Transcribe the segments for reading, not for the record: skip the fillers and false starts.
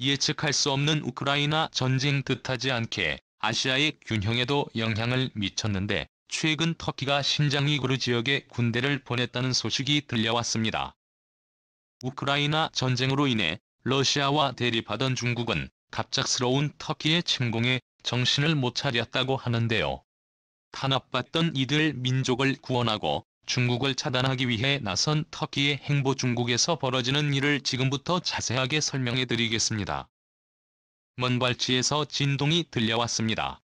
예측할 수 없는 우크라이나 전쟁 뜻하지 않게 아시아의 균형에도 영향을 미쳤는데 최근 터키가 신장 위구르 지역에 군대를 보냈다는 소식이 들려왔습니다. 우크라이나 전쟁으로 인해 러시아와 대립하던 중국은 갑작스러운 터키의 침공에 정신을 못 차렸다고 하는데요. 탄압받던 이들 민족을 구원하고 중국을 차단하기 위해 나선 터키의 행보. 중국에서 벌어지는 일을 지금부터 자세하게 설명해드리겠습니다. 먼 발치에서 진동이 들려왔습니다.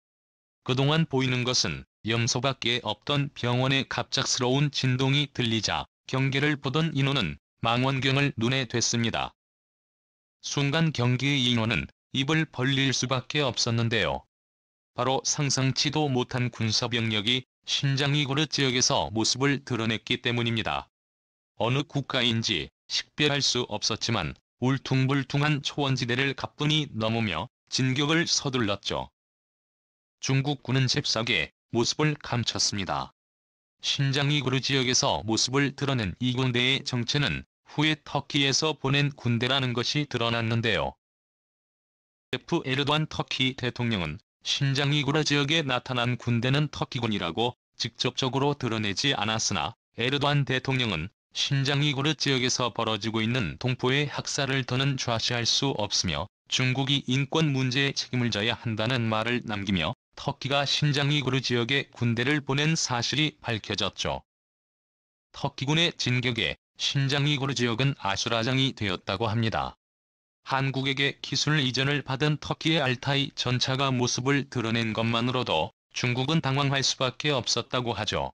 그동안 보이는 것은 염소밖에 없던 병원에 갑작스러운 진동이 들리자 경계를 보던 인원은 망원경을 눈에 댔습니다. 순간 경계의 인원은 입을 벌릴 수밖에 없었는데요. 바로 상상치도 못한 군사병력이 신장 위구르 지역에서 모습을 드러냈기 때문입니다. 어느 국가인지 식별할 수 없었지만 울퉁불퉁한 초원지대를 가뿐히 넘으며 진격을 서둘렀죠. 중국군은 잽싸게 모습을 감췄습니다. 신장 위구르 지역에서 모습을 드러낸 이 군대의 정체는 후에 터키에서 보낸 군대라는 것이 드러났는데요. 레프 에르도안 터키 대통령은 신장 위구르 지역에 나타난 군대는 터키군이라고 직접적으로 드러내지 않았으나 에르도안 대통령은 신장 위구르 지역에서 벌어지고 있는 동포의 학살을 더는 좌시할 수 없으며 중국이 인권 문제에 책임을 져야 한다는 말을 남기며 터키가 신장 위구르 지역에 군대를 보낸 사실이 밝혀졌죠. 터키군의 진격에 신장 위구르 지역은 아수라장이 되었다고 합니다. 한국에게 기술 이전을 받은 터키의 알타이 전차가 모습을 드러낸 것만으로도 중국은 당황할 수밖에 없었다고 하죠.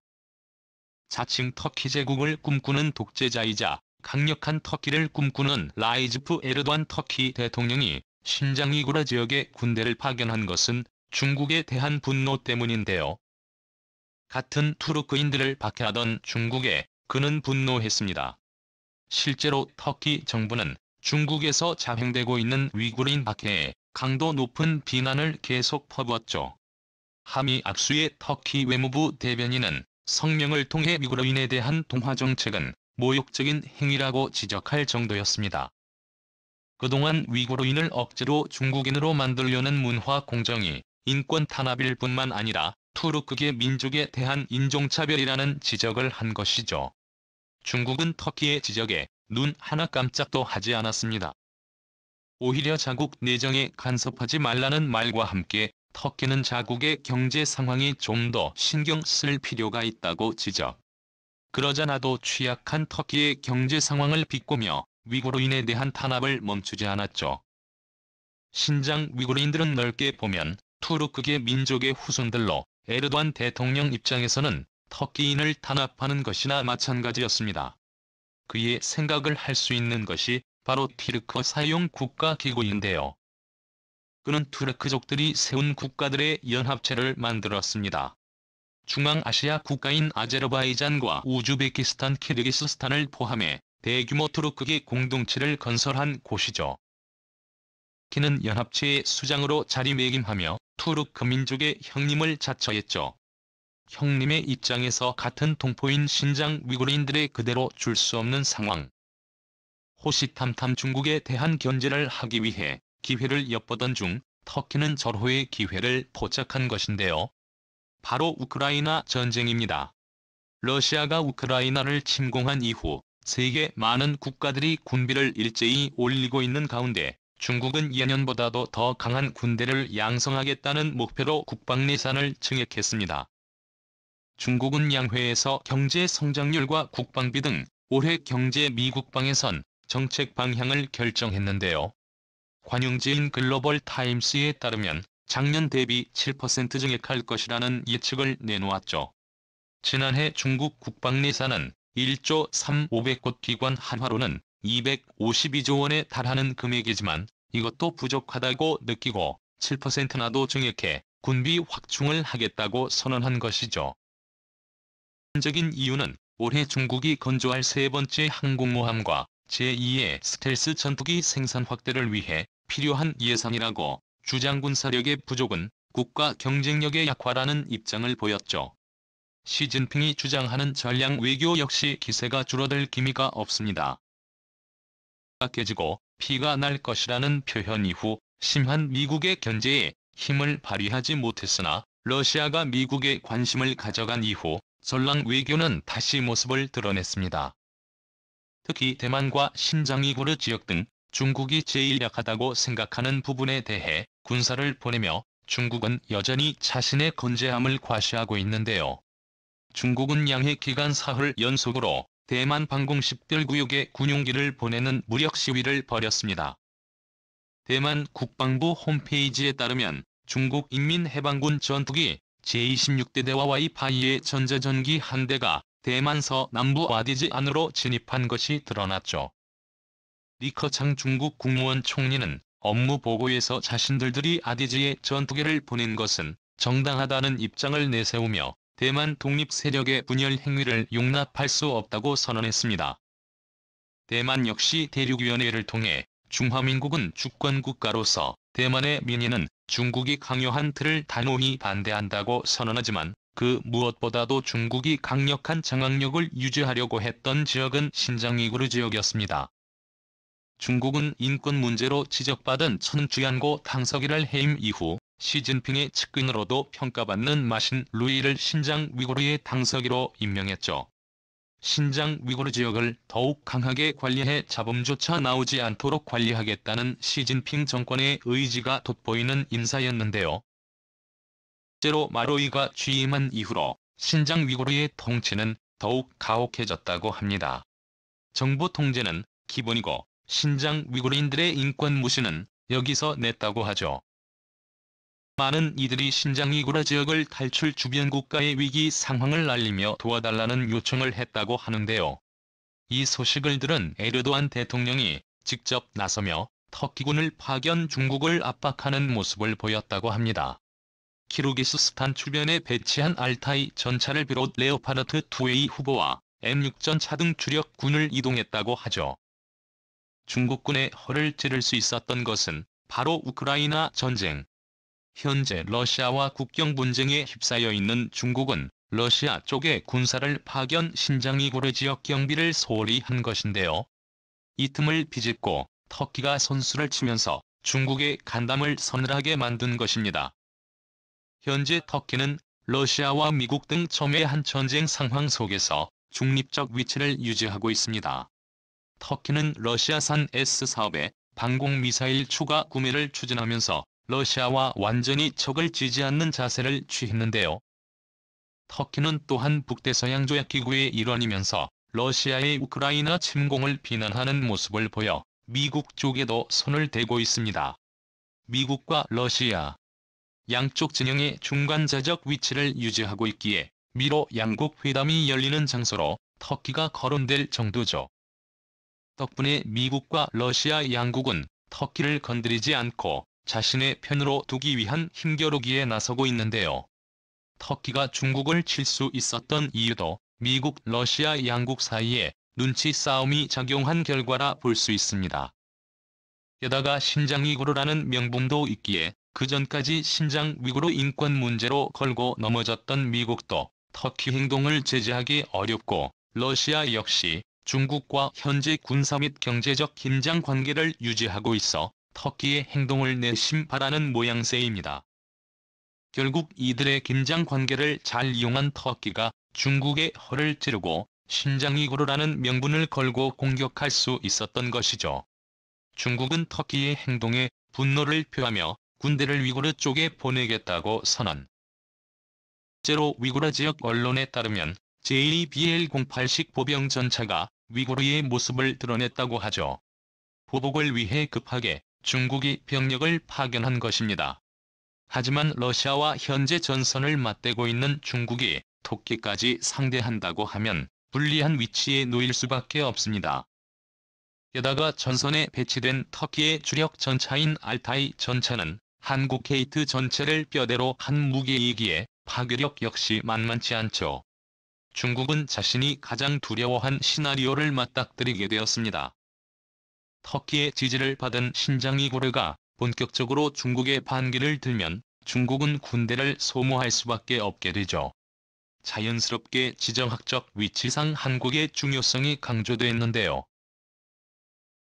자칭 터키 제국을 꿈꾸는 독재자이자 강력한 터키를 꿈꾸는 라이즈프 에르도안 터키 대통령이 신장 위구르 지역에 군대를 파견한 것은 중국에 대한 분노 때문인데요. 같은 투르크인들을 박해하던 중국에 그는 분노했습니다. 실제로 터키 정부는 중국에서 자행되고 있는 위구르인 박해에 강도 높은 비난을 계속 퍼부었죠. 하미 악수의 터키 외무부 대변인은 성명을 통해 위구르인에 대한 동화 정책은 모욕적인 행위라고 지적할 정도였습니다. 그동안 위구르인을 억지로 중국인으로 만들려는 문화 공정이 인권 탄압일 뿐만 아니라 투르크계 민족에 대한 인종차별이라는 지적을 한 것이죠. 중국은 터키의 지적에 눈 하나 깜짝도 하지 않았습니다. 오히려 자국 내정에 간섭하지 말라는 말과 함께 터키는 자국의 경제 상황이 좀 더 신경 쓸 필요가 있다고 지적. 그러자 나도 취약한 터키의 경제 상황을 비꼬며 위구르인에 대한 탄압을 멈추지 않았죠. 신장 위구르인들은 넓게 보면 투르크계 민족의 후손들로 에르도안 대통령 입장에서는 터키인을 탄압하는 것이나 마찬가지였습니다. 그의 생각을 할 수 있는 것이 바로 티르크 사용 국가기구인데요. 그는 투르크족들이 세운 국가들의 연합체를 만들었습니다. 중앙아시아 국가인 아제르바이잔과 우즈베키스탄, 키르기스스탄을 포함해 대규모 투르크계 공동체를 건설한 곳이죠. 키는 연합체의 수장으로 자리매김하며 투르크 민족의 형님을 자처했죠. 형님의 입장에서 같은 동포인 신장 위구르인들의 그대로 줄 수 없는 상황. 호시탐탐 중국에 대한 견제를 하기 위해 기회를 엿보던 중 터키는 절호의 기회를 포착한 것인데요. 바로 우크라이나 전쟁입니다. 러시아가 우크라이나를 침공한 이후 세계 많은 국가들이 군비를 일제히 올리고 있는 가운데 중국은 예년보다도 더 강한 군대를 양성하겠다는 목표로 국방 예산을 증액했습니다. 중국은 양회에서 경제 성장률과 국방비 등 올해 경제 미국방에선 정책 방향을 결정했는데요. 관용지인 글로벌 타임스에 따르면 작년 대비 7% 증액할 것이라는 예측을 내놓았죠. 지난해 중국 국방 예산은 1조 3,500억 기관 한화로는 252조 원에 달하는 금액이지만 이것도 부족하다고 느끼고 7%나도 증액해 군비 확충을 하겠다고 선언한 것이죠. 적인 이유는 올해 중국이 건조할 세 번째 항공모함과 제2의 스텔스 전투기 생산 확대를 위해 필요한 예산이라고 주장. 군사력의 부족은 국가 경쟁력의 약화라는 입장을 보였죠. 시진핑이 주장하는 전략 외교 역시 기세가 줄어들 기미가 없습니다. 깨지고 피가 날 것이라는 표현 이후 심한 미국의 견제에 힘을 발휘하지 못했으나 러시아가 미국의 관심을 가져간 이후 전랑 외교는 다시 모습을 드러냈습니다. 특히 대만과 신장이구르 지역 등 중국이 제일 약하다고 생각하는 부분에 대해 군사를 보내며 중국은 여전히 자신의 건재함을 과시하고 있는데요. 중국은 양해 기간 사흘 연속으로 대만 방공 10별 구역에 군용기를 보내는 무력 시위를 벌였습니다. 대만 국방부 홈페이지에 따르면 중국 인민해방군 전투기 제26대대와 와이파이의 전자전기 한 대가 대만서 남부 와디즈 안으로 진입한 것이 드러났죠. 리커창 중국 국무원 총리는 업무 보고에서 자신들이 아디즈에 전투기를 보낸 것은 정당하다는 입장을 내세우며 대만 독립 세력의 분열 행위를 용납할 수 없다고 선언했습니다. 대만 역시 대륙위원회를 통해 중화민국은 주권국가로서 대만의 민의는 중국이 강요한 틀을 단호히 반대한다고 선언하지만 그 무엇보다도 중국이 강력한 장악력을 유지하려고 했던 지역은 신장이구르 지역이었습니다. 중국은 인권 문제로 지적받은 천주얀고 당서기를 해임 이후 시진핑의 측근으로도 평가받는 마신 루이를 신장 위구르의 당서기로 임명했죠. 신장 위구르 지역을 더욱 강하게 관리해 잡음조차 나오지 않도록 관리하겠다는 시진핑 정권의 의지가 돋보이는 인사였는데요. 실제로 마루이가 취임한 이후로 신장 위구르의 통치는 더욱 가혹해졌다고 합니다. 정부 통제는 기본이고 신장 위구르인들의 인권 무시는 여기서 냈다고 하죠. 많은 이들이 신장 위구르 지역을 탈출 주변 국가의 위기 상황을 알리며 도와달라는 요청을 했다고 하는데요. 이 소식을 들은 에르도안 대통령이 직접 나서며 터키군을 파견 중국을 압박하는 모습을 보였다고 합니다. 키르기스스탄 주변에 배치한 알타이 전차를 비롯 레오파르트 2A 후보와 M6 전차 등 주력군을 이동했다고 하죠. 중국군의 허를 찌를 수 있었던 것은 바로 우크라이나 전쟁. 현재 러시아와 국경 분쟁에 휩싸여 있는 중국은 러시아 쪽에 군사를 파견 신장이구르 지역 경비를 소홀히 한 것인데요. 이 틈을 비집고 터키가 선수를 치면서 중국의 간담을 서늘하게 만든 것입니다. 현재 터키는 러시아와 미국 등 첨예한 전쟁 상황 속에서 중립적 위치를 유지하고 있습니다. 터키는 러시아산 S-400 방공미사일 추가 구매를 추진하면서 러시아와 완전히 적을 지지 않는 자세를 취했는데요. 터키는 또한 북대서양조약기구의 일원이면서 러시아의 우크라이나 침공을 비난하는 모습을 보여 미국 쪽에도 손을 대고 있습니다. 미국과 러시아 양쪽 진영의 중간자적 위치를 유지하고 있기에 미로 양국 회담이 열리는 장소로 터키가 거론될 정도죠. 덕분에 미국과 러시아 양국은 터키를 건드리지 않고 자신의 편으로 두기 위한 힘겨루기에 나서고 있는데요. 터키가 중국을 칠 수 있었던 이유도 미국, 러시아 양국 사이에 눈치 싸움이 작용한 결과라 볼 수 있습니다. 게다가 신장 위구르라는 명분도 있기에 그전까지 신장 위구르 인권 문제로 걸고 넘어졌던 미국도 터키 행동을 제재하기 어렵고 러시아 역시 중국과 현재 군사 및 경제적 긴장 관계를 유지하고 있어 터키의 행동을 내심 바라는 모양새입니다. 결국 이들의 긴장 관계를 잘 이용한 터키가 중국의 허를 찌르고 신장 위구르라는 명분을 걸고 공격할 수 있었던 것이죠. 중국은 터키의 행동에 분노를 표하며 군대를 위구르 쪽에 보내겠다고 선언. 실제로 위구르 지역 언론에 따르면 JBL-08식 보병 전차가 위구르의 모습을 드러냈다고 하죠. 보복을 위해 급하게 중국이 병력을 파견한 것입니다. 하지만 러시아와 현재 전선을 맞대고 있는 중국이 토끼까지 상대한다고 하면 불리한 위치에 놓일 수밖에 없습니다. 게다가 전선에 배치된 터키의 주력 전차인 알타이 전차는 한국 케이트 전체를 뼈대로 한 무게이기에 파괴력 역시 만만치 않죠. 중국은 자신이 가장 두려워한 시나리오를 맞닥뜨리게 되었습니다. 터키의 지지를 받은 신장 위구르가 본격적으로 중국의 반기를 들면 중국은 군대를 소모할 수밖에 없게 되죠. 자연스럽게 지정학적 위치상 한국의 중요성이 강조됐는데요.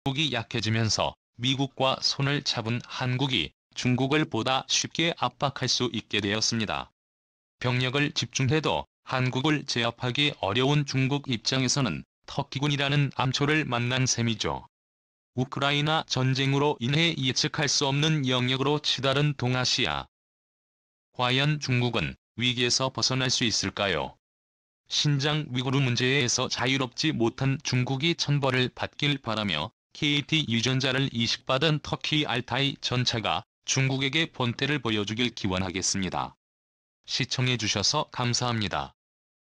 중국이 약해지면서 미국과 손을 잡은 한국이 중국을 보다 쉽게 압박할 수 있게 되었습니다. 병력을 집중해도 한국을 제압하기 어려운 중국 입장에서는 터키군이라는 암초를 만난 셈이죠. 우크라이나 전쟁으로 인해 예측할 수 없는 영역으로 치달은 동아시아. 과연 중국은 위기에서 벗어날 수 있을까요? 신장 위구르 문제에서 자유롭지 못한 중국이 천벌을 받길 바라며 KT 유전자를 이식받은 터키 알타이 전차가 중국에게 본때를 보여주길 기원하겠습니다. 시청해주셔서 감사합니다.